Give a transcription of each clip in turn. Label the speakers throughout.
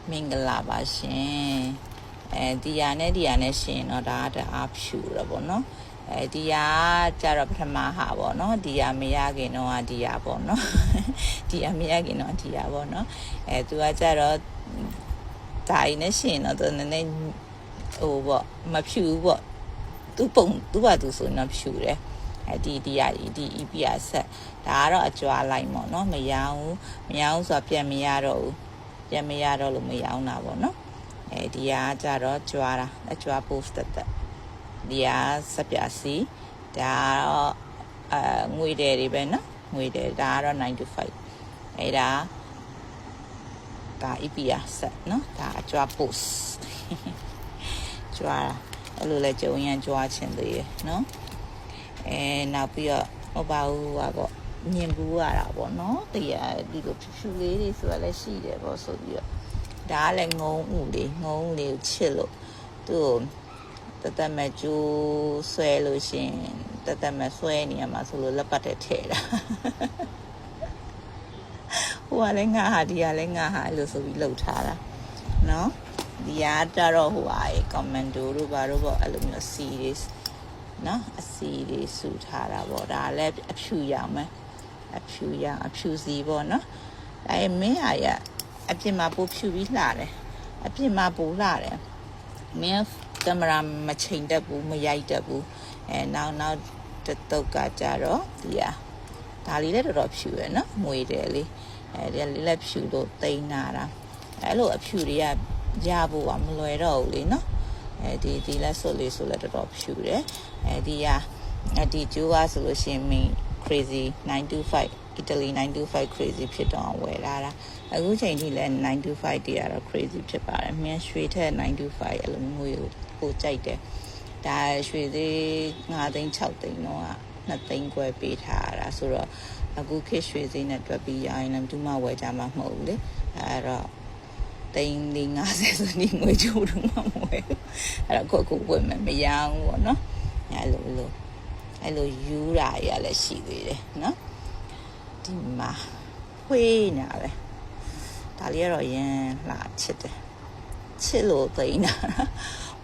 Speaker 1: မင်္ဂလာပါရှင်ဒီရနဲ့ရှင်တော့ဒါတအားဖြူတော့ဗောနော်ဒီရကြတော့ပထမဟာဗောနော်ဒီရမရခင်တော့ဒီရဗောနော်ဒီရမရခင်တော့ဒီရဗောနော်သူကကြတော့ဒါရနဲ့ရှင်တော့သူနည်းနည်းဟိုဗောမဖြူဗောသူပုံသူကသူဆိုတော့ဖြူတယ်ဒီရဒီ EPR ဆက်ဒါကတော့အကြွားလိုက်ဗောနော်မရအောင်ဆိုတော့ပြန်မရတော့ဘူးပြန်မရတော့လို့မရအောင်တာဗောနော်ဒီကကြတော့ကြွားတာအကြွား post တက်ဒီကစပြစီဒါတော့ငွေတယ်တွေပဲနော်ငွေတယ်ဒါကတော့9 to 5အဲ့ဒါEPR ဆက်နော်ဒါအကြွား post ကြွားတာအဲ့လိုလဲကြုံရန်ကြွားခြင်းတွေနော်နောက်ပြီးတော့ဟောပါဦးပါပေါ့မြင်ဘူးရတာပေါ့နော်ဒီလိုဖြူလေးတွေဆိုတာလည်းရှိတယ်ပေါ့ဆိုပြီးတော့ဒါကလည်းငုံဥလေးကိုချစ်လို့သူ့ကိုတမဲ့ကျိုးဆွဲလို့ရှင်တမဲ့ဆွဲနေရမှာဆိုလို့လက်ပတ်တဲ့ထဲတာဟိုကလည်းငါဟာဒီကလည်းငါဟာလို့ဆိုပြီးလှုပ်ထားတာနော်ဒီကကြတော့ဟိုဟာကွန်မန်ဒိုတို့ဘာတို့ပေါ့အဲ့လိုမျိုး series နော်အစီလေးစုထားတာပေါ့ဒါလည်းအဖြူရောင်မယ်အဖြူစီပေါ့နော်ဒါမင်းဟာရအပြင်မှာပို့ဖြူပြီးလှတယ်အပြင်မှာပို့လှတယ်မင်းကင်မရာမချိန်တတ်ဘူးမရိုက်တတ်ဘူးနောက်တုတ်ကကြတော့ဒီဒါလေးလည်းတော်တော်ဖြူရယ်နော်မွေတယ်လေးဒီလေးလည်းဖြူလို့တိန်းနာတာအဲ့လိုအဖြူတွေကရဖို့ကမလွယ်တော့ဘူးလေနော်ဒီလက်စွပ်လေးဆိုလည်းတော်တော်ဖြူတယ်ဒီကျိုးကဆိုလို့ရှိရင်မင်း crazy 925 Italy 925 crazy ဖြစ်တော့ဝယ်လာတာအခုချိန်ထိလည်း925တည်းကတော့ crazy ဖြစ်ပါတယ်မင်းရွှေထက်925အဲ့လိုမျိုးကိုကြိုက်တယ်ဒါရွှေသေး5သိန်း6သိန်းတော့2သိန်းခွဲပေးထားတာဆိုတော့အခုခေတ်ရွှေသေးနဲ့တွက်ပြီးရရင်လည်းဘူးမှဝယ်ကြမှာမဟုတ်ဘူးလေအဲ့တော့သိန်း50ဆိုနေငွေချိုးတော့မှမဝယ်အဲ့တော့ကိုဝယ်မယ်မရဘူးပေါ့နော်အဲ့လိုယူတာရလည်းရှိသေးတယ်နော်ဒီမှာခွေးနာပဲဒါလေးကတော့ရန်လာချစ်တယ်ချစ်လို့သိနေတာ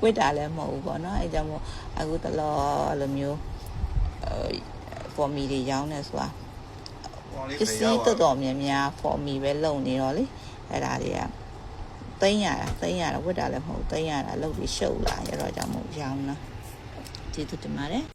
Speaker 1: ဝိတာလည်းမဟုတ်ဘူးပေါ့နော်အဲကြောင့်မို့အခုတလောလိုမျိုးfor me တွေရောင်းနေဆိုတာပစ္စည်းတော်များများ for me ပဲလုံနေတော့လေအဲ့ဒါတွေကသိမ်းရတာဝိတာလည်းမဟုတ်သိမ်းရတာလုပ်ပြီးရှုပ်လာရတော့ကြောင့်မို့ရောင်းတာကျေးဇူးတင်ပါတယ်